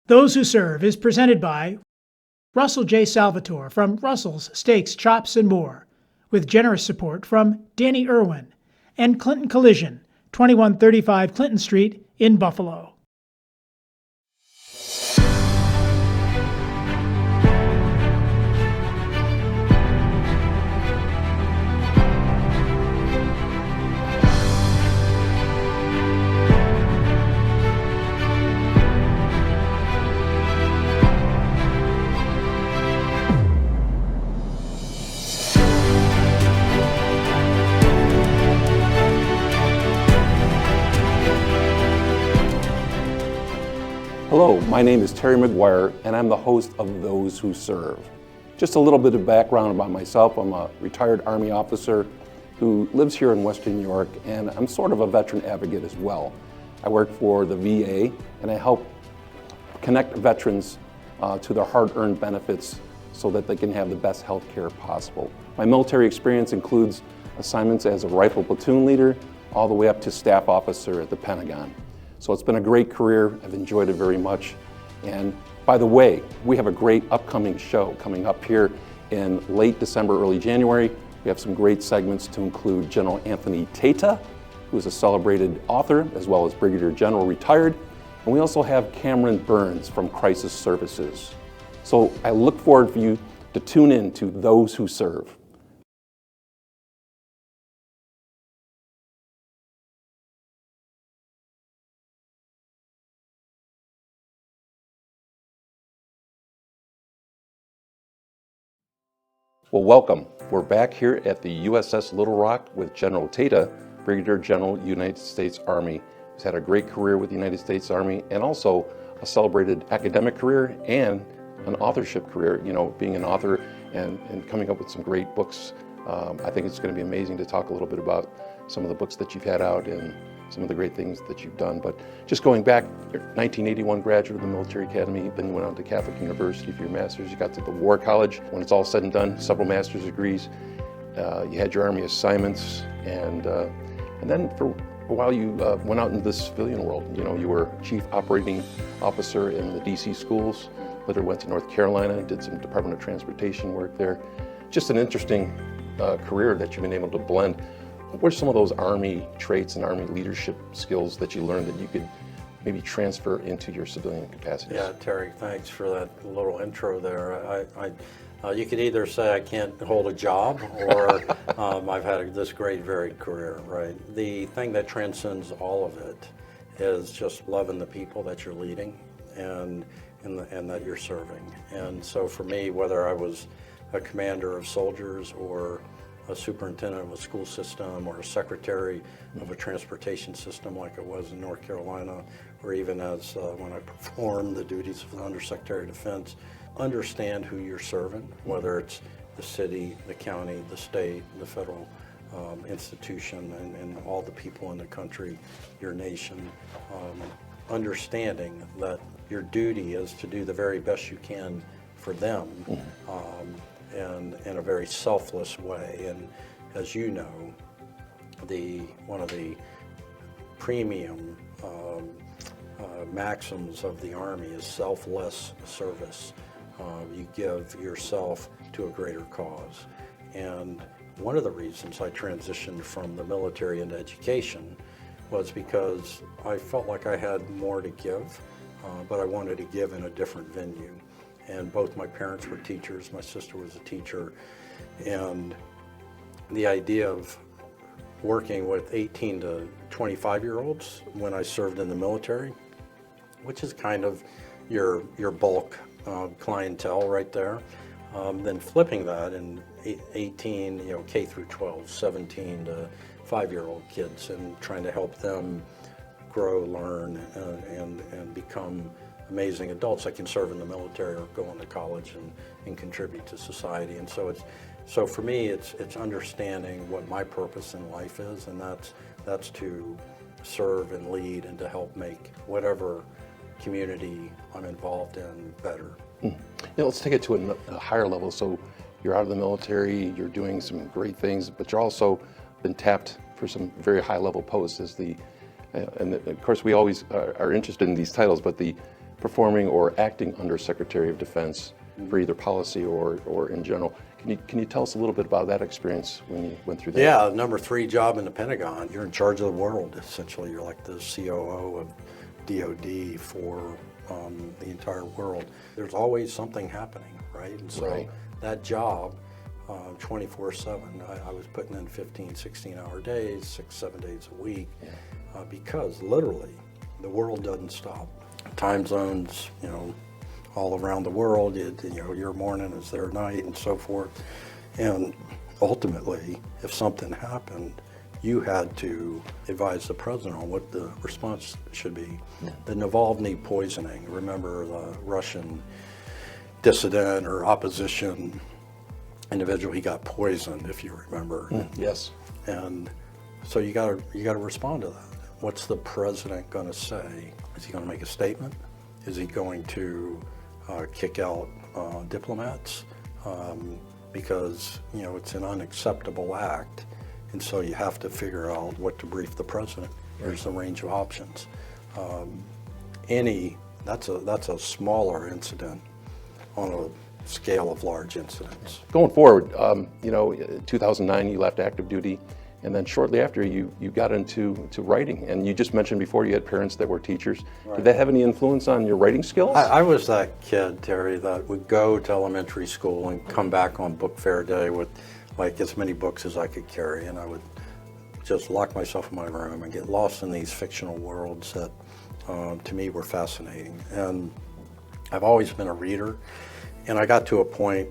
Those Who Serve is presented by Russell J. Salvatore from Russell's Steaks, Chops, and More, with generous support from Danny Irwin and Clinton Collision, 2135 Clinton Street in Buffalo. Hello, my name is Terry McGuire, and I'm the host of Those Who Serve. Just a little bit of background about myself. I'm a retired Army officer who lives here in Western New York, and I'm sort of a veteran advocate as well. I work for the VA, and I help connect veterans to their hard-earned benefits so that they can have the best health care possible. My military experience includes assignments as a rifle platoon leader, all the way up to staff officer at the Pentagon. So it's been a great career. I've enjoyed it very much. And by the way, we have a great upcoming show coming up here in late December, early January. We have some great segments to include General Anthony Tata, who is a celebrated author, as well as Brigadier General retired. And we also have Cameron Burns from Crisis Services. So I look forward for you to tune in to Those Who Serve. Well, welcome. We're back here at the USS Little Rock with General Tata, Brigadier General, United States Army. He's had a great career with the United States Army and also a celebrated academic career and an authorship career, being an author and coming up with some great books. I think it's going to be amazing to talk a little bit about some of the books that you've had out and some of the great things that you've done. But just going back, 1981 graduate of the Military Academy, then you went on to Catholic University for your master's. You got to the War College. When it's all said and done, several master's degrees. You had your Army assignments, and then for a while you went out into the civilian world. You were Chief Operating Officer in the DC schools. Later went to North Carolina, did some Department of Transportation work there. Just an interesting career that you've been able to blend. What are some of those Army traits and Army leadership skills that you learned that you could maybe transfer into your civilian capacities? Yeah, Terry, thanks for that little intro there. You could either say I can't hold a job or I've had this great varied career, right? The thing that transcends all of it is just loving the people that you're leading and that you're serving. And so for me, whether I was a commander of soldiers or a superintendent of a school system or a secretary of a transportation system like it was in North Carolina, or even as when I performed the duties of the Undersecretary of Defense, understand who you're serving, whether it's the city, the county, the state, the federal institution, and all the people in the country, your nation, understanding that your duty is to do the very best you can for them. And in a very selfless way. And as you know, one of the premium maxims of the Army is selfless service. You give yourself to a greater cause. And one of the reasons I transitioned from the military into education was because I felt like I had more to give, but I wanted to give in a different venue. And both my parents were teachers, my sister was a teacher, and the idea of working with 18 to 25-year-olds when I served in the military, which is kind of your bulk clientele right there, then flipping that in 18, K through 12, 17 to 5-year-old kids, and trying to help them grow, learn, and become amazing adults that can serve in the military or go on to college and contribute to society. And so for me, it's understanding what my purpose in life is, and that's to serve and lead and to help make whatever community I'm involved in better. Let's take it to a higher level. So you're out of the military, you're doing some great things, but you're also been tapped for some very high level posts as and of course we always are interested in these titles, but the performing or acting under Secretary of Defense for either policy or in general. Can you tell us a little bit about that experience when you went through that? Yeah, number 3 job in the Pentagon. You're in charge of the world, essentially. You're like the COO of DOD for the entire world. There's always something happening, right? And so that job, 24/7, I was putting in 15, 16-hour days, 6, 7 days a week, because literally the world doesn't stop. Time zones, all around the world, your morning is their night and so forth. And ultimately, if something happened, you had to advise the president on what the response should be. The Navalny poisoning, remember the Russian dissident or opposition individual, he got poisoned, if you remember. Yes. And so you got to respond to that. What's the president going to say? Is he going to make a statement? Is he going to kick out diplomats? Because it's an unacceptable act, and so you have to figure out what to brief the president. There's a range of options. That's a smaller incident on a scale of large incidents. Going forward, 2009 you left active duty, and then shortly after you got into writing. And you just mentioned before you had parents that were teachers. Right. Did that have any influence on your writing skills? I was that kid, Terry, that would go to elementary school and come back on book fair day with like as many books as I could carry, and I would just lock myself in my room and get lost in these fictional worlds that to me were fascinating. And I've always been a reader. And I got to a point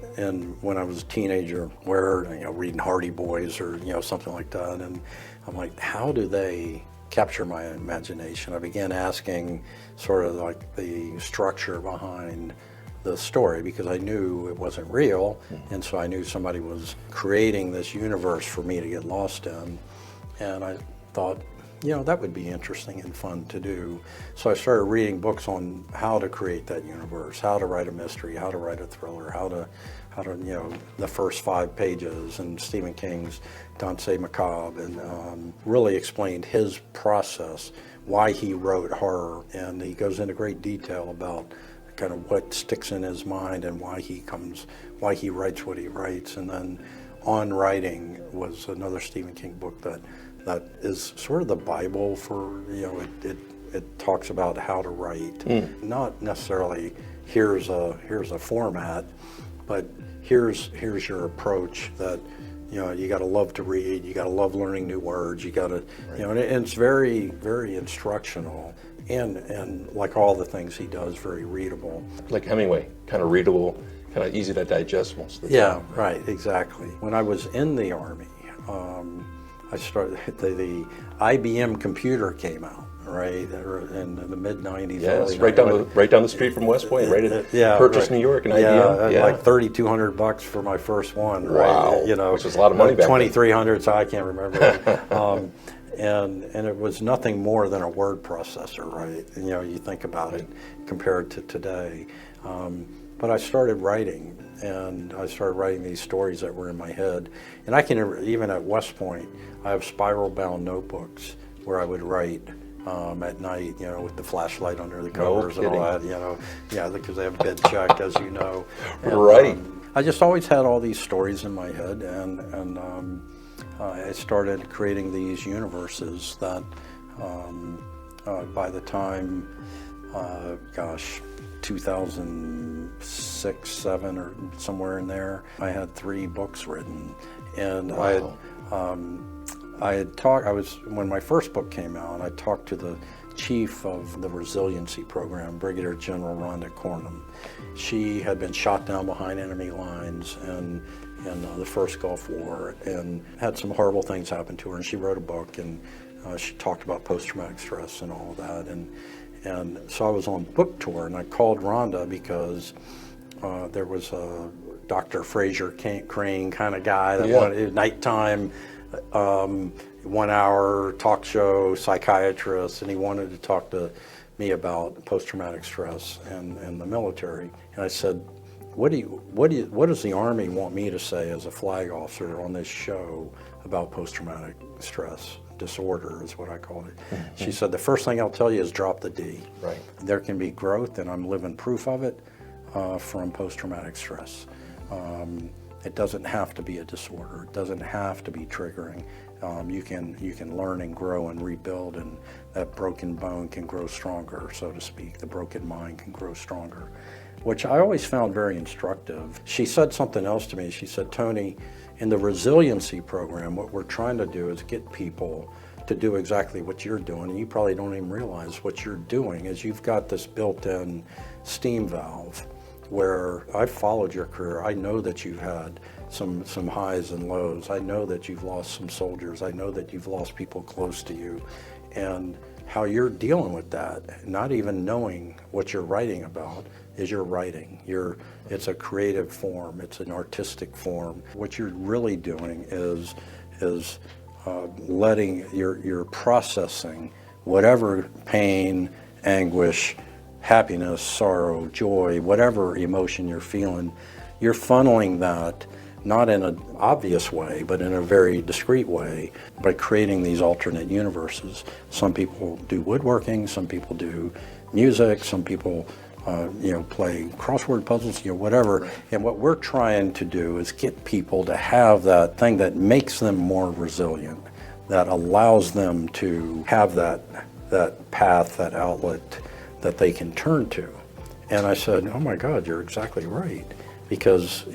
when I was a teenager where, reading Hardy Boys or, something like that. And I'm like, how do they capture my imagination? I began asking sort of like the structure behind the story, because I knew it wasn't real. And so I knew somebody was creating this universe for me to get lost in. And I thought, that would be interesting and fun to do. So I started reading books on how to create that universe, how to write a mystery, how to write a thriller, how to the first 5 pages, and Stephen King's Danse Macabre, and really explained his process, why he wrote horror, and he goes into great detail about kind of what sticks in his mind and why he writes what he writes. And then On Writing was another Stephen King book that is sort of the Bible for, it talks about how to write. Not necessarily here's a format, but here's your approach that, you got to love to read, you got to love learning new words, you got to, and it's very, very instructional, and like all the things he does, very readable. Like Hemingway, kind of readable, kind of easy to digest most of the time. Yeah, right, exactly. When I was in the Army, I started, the IBM computer came out, right, in the mid-90s. Yes, right down the street from West Point, right at Purchase, New York, and IBM. Like $3,200 for my first one, right? Wow, which was a lot of money back then. 2,300, so I can't remember. And it was nothing more than a word processor, right? And, you think about it compared to today. But I started writing, and I started writing these stories that were in my head. And I can, even at West Point, I have spiral-bound notebooks where I would write at night, with the flashlight under the covers and all that, because they have bed check, as you know. And, right. I just always had all these stories in my head, and I started creating these universes that by the time, 2006, 7, or somewhere in there, I had 3 books written. And wow. When my first book came out, I talked to the chief of the resiliency program, Brigadier General Rhonda Cornum. She had been shot down behind enemy lines in the first Gulf War, and had some horrible things happen to her, and she wrote a book, and she talked about post-traumatic stress and all of that. And so I was on book tour, and I called Rhonda because there was a Dr. Fraser Crane kind of guy that wanted nighttime, 1-hour talk show psychiatrist, and he wanted to talk to me about post-traumatic stress and the military. And I said, what does the Army want me to say as a flag officer on this show about post-traumatic stress? disorder is what I called it. She said, the first thing I'll tell you is drop the D. Right. There can be growth, and I'm living proof of it from post-traumatic stress. It doesn't have to be a disorder. It doesn't have to be triggering. You can learn and grow and rebuild, and that broken bone can grow stronger, so to speak. The broken mind can grow stronger, which I always found very instructive. She said something else to me. She said, Tony, in the resiliency program, what we're trying to do is get people to do exactly what you're doing, and you probably don't even realize what you're doing is you've got this built-in steam valve where I've followed your career. I know that you've had some highs and lows. I know that you've lost some soldiers. I know that you've lost people close to you. And how you're dealing with that, not even knowing what you're writing about, is your writing. It's a creative form. It's an artistic form. What you're really doing is letting, you're processing whatever pain, anguish, happiness, sorrow, joy, whatever emotion you're feeling, you're funneling that not in an obvious way, but in a very discreet way by creating these alternate universes. Some people do woodworking, some people do music, some people play crossword puzzles, whatever. Right. And what we're trying to do is get people to have that thing that makes them more resilient, that allows them to have that path, that outlet that they can turn to. And I said, oh my God, you're exactly right. Because,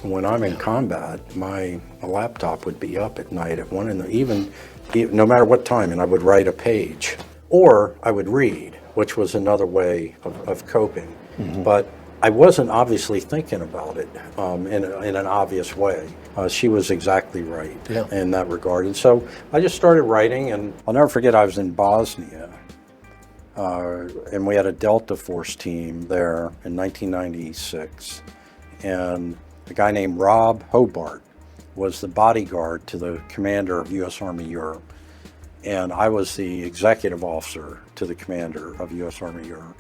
when I'm in combat, my laptop would be up at night at 1 in the even no matter what time, and I would write a page. Or I would read, which was another way of coping. Mm-hmm. But I wasn't obviously thinking about it in an obvious way. She was exactly right in that regard. And so I just started writing, and I'll never forget I was in Bosnia. And we had a Delta Force team there in 1996. And a guy named Rob Hobart was the bodyguard to the commander of U.S. Army Europe. And I was the executive officer to the commander of U.S. Army Europe.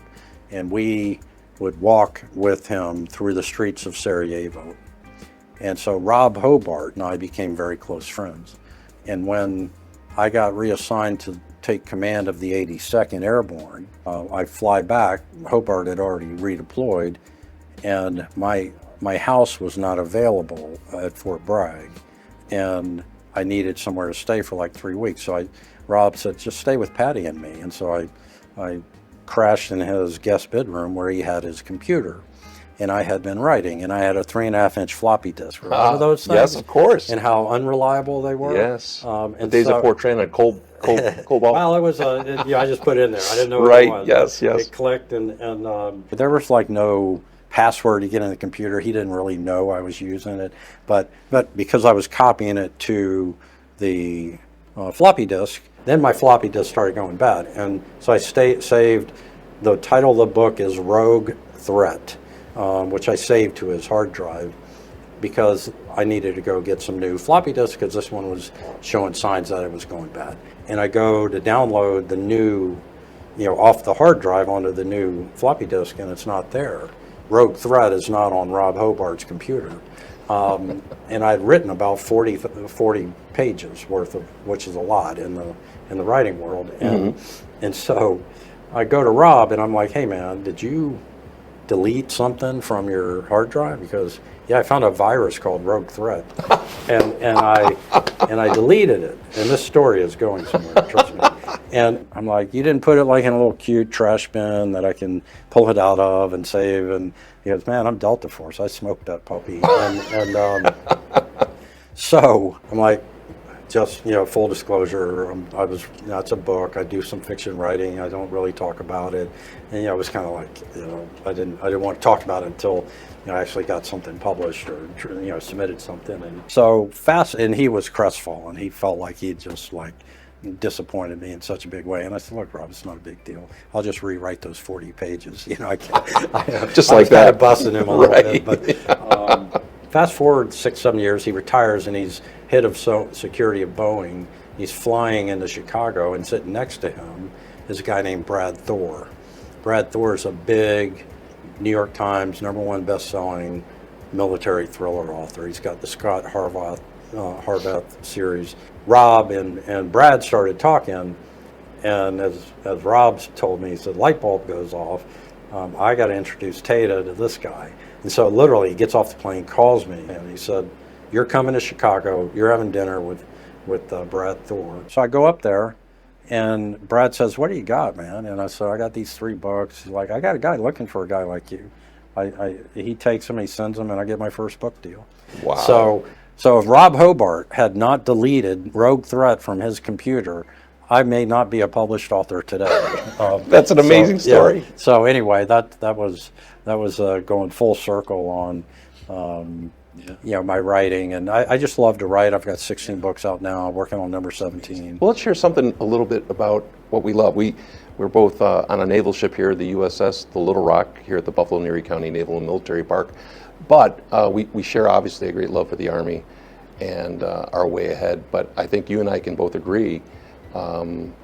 And we would walk with him through the streets of Sarajevo. And so Rob Hobart and I became very close friends. And when I got reassigned to take command of the 82nd Airborne, I fly back. Hobart had already redeployed, and my house was not available at Fort Bragg, and I needed somewhere to stay for like 3 weeks. So Rob said, just stay with Patty and me. And so I crashed in his guest bedroom where he had his computer. And I had been writing, and I had a 3.5-inch floppy disk. Remember those things? Yes, of course. And how unreliable they were? Yes. And the days of Fortran and cobalt. Well, it was, I just put it in there. I didn't know what right, it was. Yes. It clicked, and there was like no password to get in the computer. He didn't really know I was using it. But because I was copying it to the floppy disk, then my floppy disk started going bad. And so I saved, the title of the book is Rogue Threat. Which I saved to his hard drive because I needed to go get some new floppy disks because this one was showing signs that it was going bad. And I go to download the new, off the hard drive onto the new floppy disk, and it's not there. Rogue Threat is not on Rob Hobart's computer. And I'd written about 40 pages worth of, which is a lot in the writing world. And so I go to Rob and I'm like, hey man, did you delete something from your hard drive? Because I found a virus called Rogue Threat, and I deleted it. And this story is going somewhere, trust me. And I'm like, you didn't put it like in a little cute trash bin that I can pull it out of and save? And he goes, man, I'm Delta Force. I smoked that puppy. And so I'm like, just full disclosure, it's a book. I do some fiction writing. I don't really talk about it, and it was kind of like I didn't want to talk about it until I actually got something published or submitted something. And so fast, and he was crestfallen. He felt like he'd just disappointed me in such a big way. And I said, look, Rob, it's not a big deal. I'll just rewrite those 40 pages. I can't. Just like that. I was busting him a little bit, but. Fast forward 6-7 years, he retires and he's head of security of Boeing. He's flying into Chicago, and sitting next to him is a guy named Brad Thor. Brad Thor is a big New York Times #1 best-selling military thriller author. He's got the Scott Harvath Harbath series, Rob and Brad started talking, and as Rob's told me, he said, light bulb goes off. I got to introduce Tata to this guy. And so literally he gets off the plane, calls me, and he said, you're coming to Chicago, you're having dinner with Brad Thor. So I go up there, and Brad says, what do you got, man? And I said, I got these 3 books. He's like, I got a guy looking for a guy like you. He takes them, he sends them, and I get my first book deal. Wow. So if Rob Hobart had not deleted Rogue Threat from his computer, I may not be a published author today. That's an amazing story. Yeah. So anyway, that was going full circle on my writing, and I just love to write. I've got 16 books out now, working on number 17. Well, let's share something a little bit about what we love. We're both on a naval ship here, the USS, the Little Rock, here at the Buffalo and Erie County Naval and Military Park. But we share obviously a great love for the Army and our way ahead. But I think you and I can both agree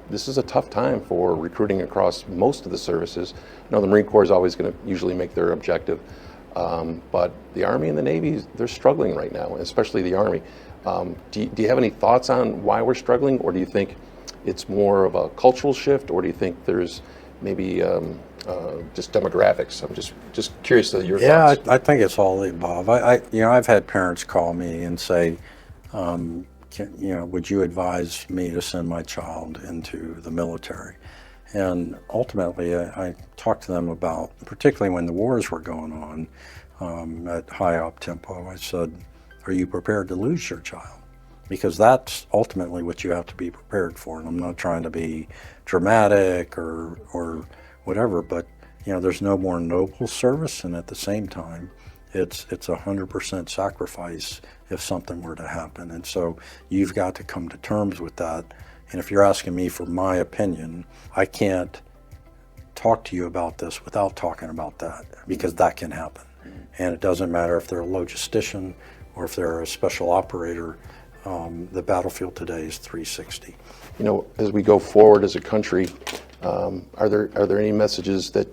this is a tough time for recruiting across most of the services. I know the Marine Corps is always going to usually make their objective, but the Army and the Navy, they're struggling right now, especially the Army. Do you have any thoughts on why we're struggling, or do you think it's more of a cultural shift, or do you think there's maybe just demographics? I'm just curious to your thoughts. Yeah, I think it's all the above. I've had parents call me and say, would you advise me to send my child into the military? And ultimately, I talked to them about, particularly when the wars were going on at high up tempo, I said, are you prepared to lose your child? Because that's ultimately what you have to be prepared for. And I'm not trying to be dramatic or whatever, but there's no more noble service, and at the same time, it's 100% sacrifice if something were to happen. And so you've got to come to terms with that. And if you're asking me for my opinion, I can't talk to you about this without talking about that, because that can happen. And it doesn't matter if they're a logistician or if they're a special operator. The battlefield today is 360. As we go forward as a country, are there any messages that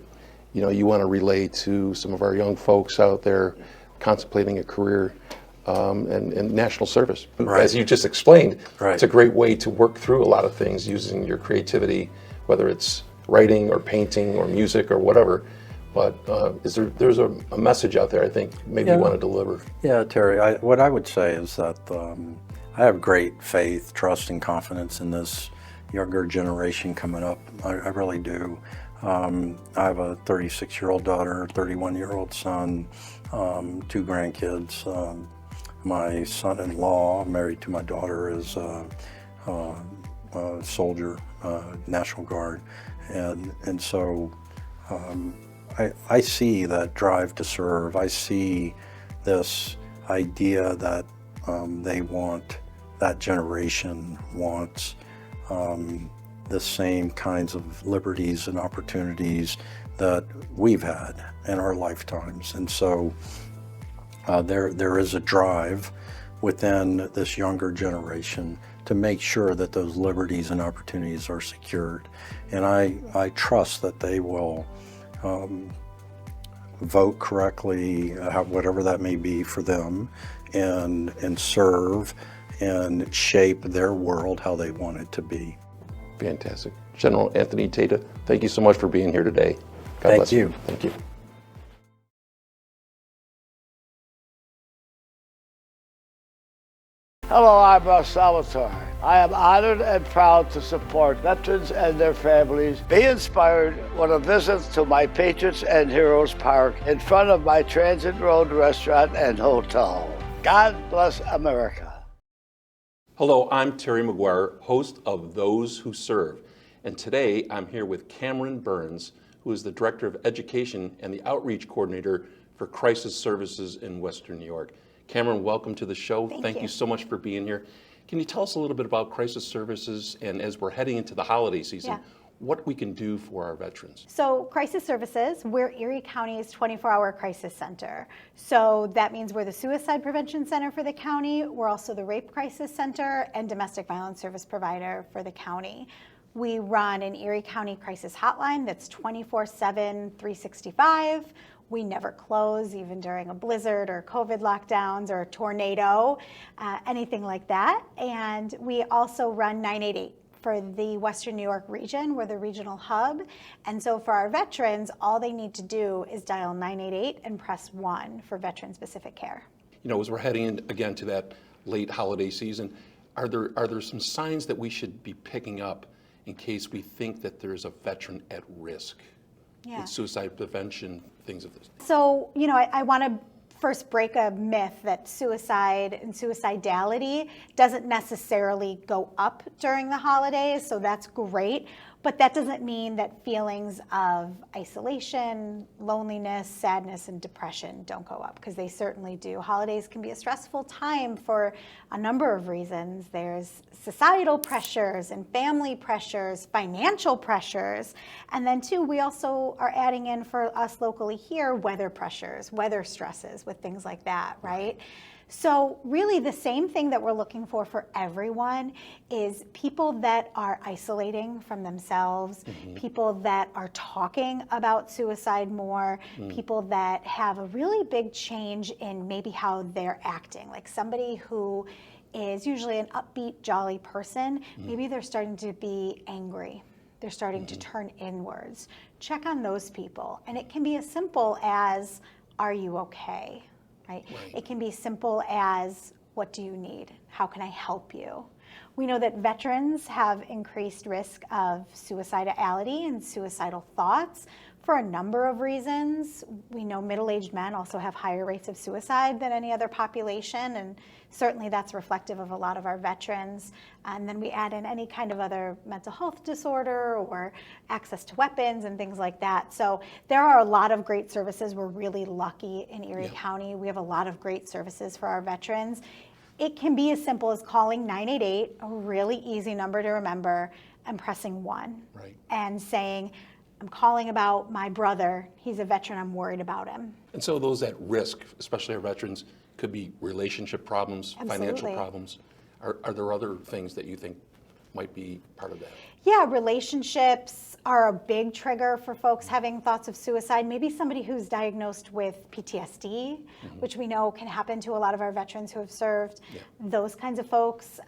you want to relay to some of our young folks out there contemplating a career in national service? Right. As you just explained, right. It's a great way to work through a lot of things using your creativity, whether it's writing or painting or music or whatever. But there's a message out there I think maybe you want to deliver. Yeah, Terry, what I would say is that I have great faith, trust, and confidence in this younger generation coming up. I really do. I have a 36-year-old daughter, a 31-year-old son, 2 grandkids. My son-in-law, married to my daughter, is a soldier, National Guard. And so I see that drive to serve. I see this idea that that generation wants the same kinds of liberties and opportunities that we've had in our lifetimes. And so there is a drive within this younger generation to make sure that those liberties and opportunities are secured. And I trust that they will vote correctly, whatever that may be for them, and serve and shape their world how they want it to be. Fantastic. General Anthony Tata, thank you so much for being here today. God bless you. Thank you. Hello, I'm Russ Salvatore. I am honored and proud to support veterans and their families. Be inspired when a visit to my Patriots and Heroes Park in front of my Transit Road restaurant and hotel. God bless America. Hello, I'm Terry McGuire, host of Those Who Serve. And today I'm here with Cameron Burns, who is the Director of Education and the Outreach Coordinator for Crisis Services in Western New York. Cameron, welcome to the show. Thank you so much for being here. Can you tell us a little bit about Crisis Services, and as we're heading into the holiday season, what we can do for our veterans? So Crisis Services, we're Erie County's 24-hour crisis center. So that means we're the suicide prevention center for the county. We're also the rape crisis center and domestic violence service provider for the county. We run an Erie County crisis hotline that's 24/7, 365. We never close, even during a blizzard or COVID lockdowns or a tornado, anything like that. And we also run 988 for the Western New York region. We're the regional hub. And so for our veterans, all they need to do is dial 988 and press 1 for veteran-specific care. You know, as we're heading in again to that late holiday season, are there some signs that we should be picking up in case we think that there's a veteran at risk? Yeah. With suicide prevention, things of this. So, you know, I want to first break a myth that suicide and suicidality doesn't necessarily go up during the holidays, so that's great. But that doesn't mean that feelings of isolation, loneliness, sadness, and depression don't go up, because they certainly do. Holidays can be a stressful time for a number of reasons. There's societal pressures and family pressures, financial pressures, and then too, we also are adding in for us locally here, weather pressures, weather stresses with things like that, right? So really the same thing that we're looking for everyone is people that are isolating from themselves, people that are talking about suicide more, people that have a really big change in maybe how they're acting. Like somebody who is usually an upbeat, jolly person, maybe they're starting to be angry. They're starting to turn inwards. Check on those people. And it can be as simple as, are you okay? Right? It can be simple as, what do you need? How can I help you? We know that veterans have increased risk of suicidality and suicidal thoughts for a number of reasons. We know middle-aged men also have higher rates of suicide than any other population, and certainly that's reflective of a lot of our veterans. And then we add in any kind of other mental health disorder or access to weapons and things like that. So there are a lot of great services. We're really lucky in Erie County. We have a lot of great services for our veterans. It can be as simple as calling 988, a really easy number to remember, and pressing 1 and saying, I'm calling about my brother. He's a veteran. I'm worried about him. And so those at risk, especially our veterans, could be relationship problems, financial problems. Are there other things that you think might be part of that? Yeah, relationships are a big trigger for folks having thoughts of suicide. Maybe somebody who's diagnosed with PTSD, which we know can happen to a lot of our veterans who have served. Those kinds of folks.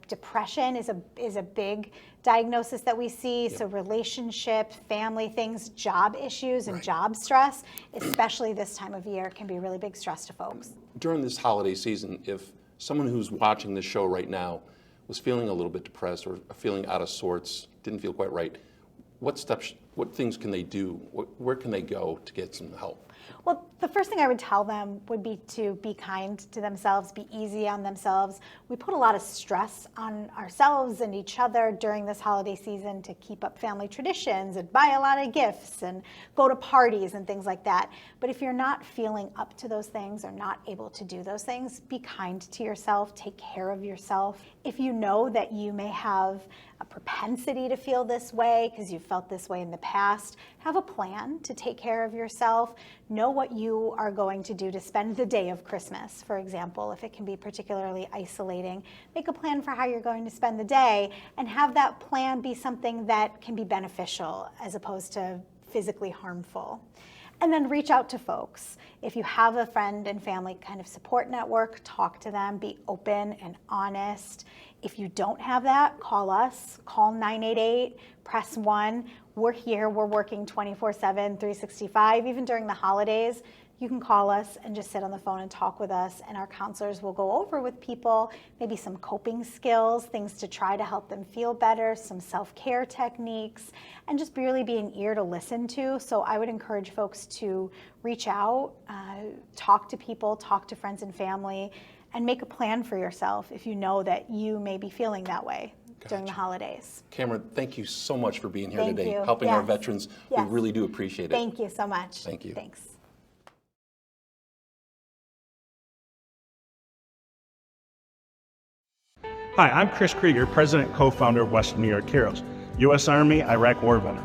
Depression is a big diagnosis that we see. So relationship, family things, job issues, and job stress, especially this time of year, can be a really big stress to folks. During this holiday season, if someone who's watching this show right now was feeling a little bit depressed or feeling out of sorts, didn't feel quite right, what things can they do? Where can they go to get some help? Well, the first thing I would tell them would be to be kind to themselves, be easy on themselves. We put a lot of stress on ourselves and each other during this holiday season to keep up family traditions and buy a lot of gifts and go to parties and things like that. But if you're not feeling up to those things or not able to do those things, be kind to yourself, take care of yourself. If you know that you may have a propensity to feel this way because you've felt this way in the past, have a plan to take care of yourself. Know what you are going to do to spend the day of Christmas, for example, if it can be particularly isolating. Make a plan for how you're going to spend the day and have that plan be something that can be beneficial as opposed to physically harmful. And then reach out to folks. If you have a friend and family kind of support network, talk to them, be open and honest. If you don't have that, call us, call 988, press 1. We're here, we're working 24/7, 365, even during the holidays. You can call us and just sit on the phone and talk with us, and our counselors will go over with people maybe some coping skills, things to try to help them feel better, some self-care techniques, and just really be an ear to listen to. So I would encourage folks to reach out, talk to people, talk to friends and family, and make a plan for yourself if you know that you may be feeling that way during the holidays. Cameron, thank you so much for being here today, you. helping our veterans. We really do appreciate it. Thank you so much. Thank you. Thanks. Hi, I'm Chris Krieger, President and co-founder of Western New York Heroes, U.S. Army, Iraq War veteran.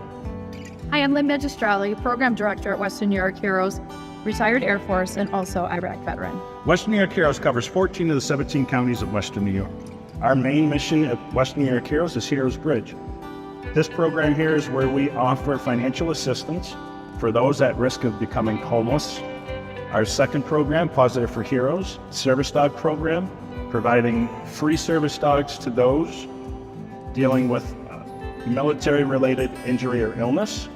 Hi, I'm Lynn Magistrali, Program Director at Western New York Heroes, retired Air Force, and also Iraq veteran. Western New York Heroes covers 14 of the 17 counties of Western New York. Our main mission at Western New York Heroes is Heroes Bridge. This program here is where we offer financial assistance for those at risk of becoming homeless. Our second program, Positive for Heroes, service dog program, providing free service dogs to those dealing with military-related injury or illness.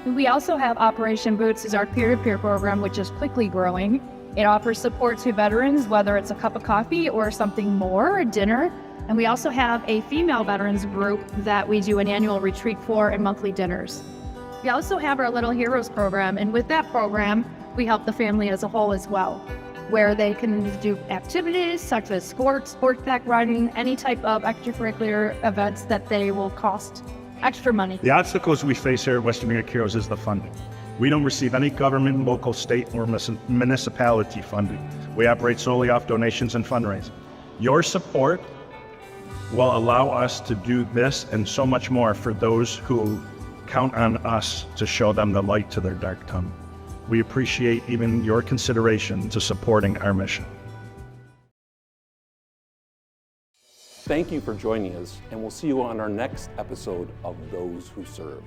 We also have Operation Boots as our peer-to-peer program, which is quickly growing. It offers support to veterans, whether it's a cup of coffee or something more, a dinner. And we also have a female veterans group that we do an annual retreat for and monthly dinners. We also have our Little Heroes program, and with that program, we help the family as a whole as well, where they can do activities such as sports, horseback riding, any type of extracurricular events that they will cost extra money. The obstacles we face here at Western New York Heroes is the funding. We don't receive any government, local, state, or municipality funding. We operate solely off donations and fundraising. Your support will allow us to do this and so much more for those who count on us to show them the light to their dark tunnel. We appreciate even your consideration to supporting our mission. Thank you for joining us, and we'll see you on our next episode of Those Who Serve.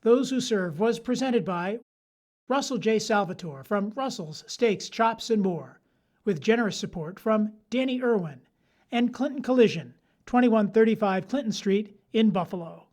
Those Who Serve was presented by Russell J. Salvatore from Russell's Steaks, Chops, and More, with generous support from Danny Irwin and Clinton Collision, 2135 Clinton Street in Buffalo.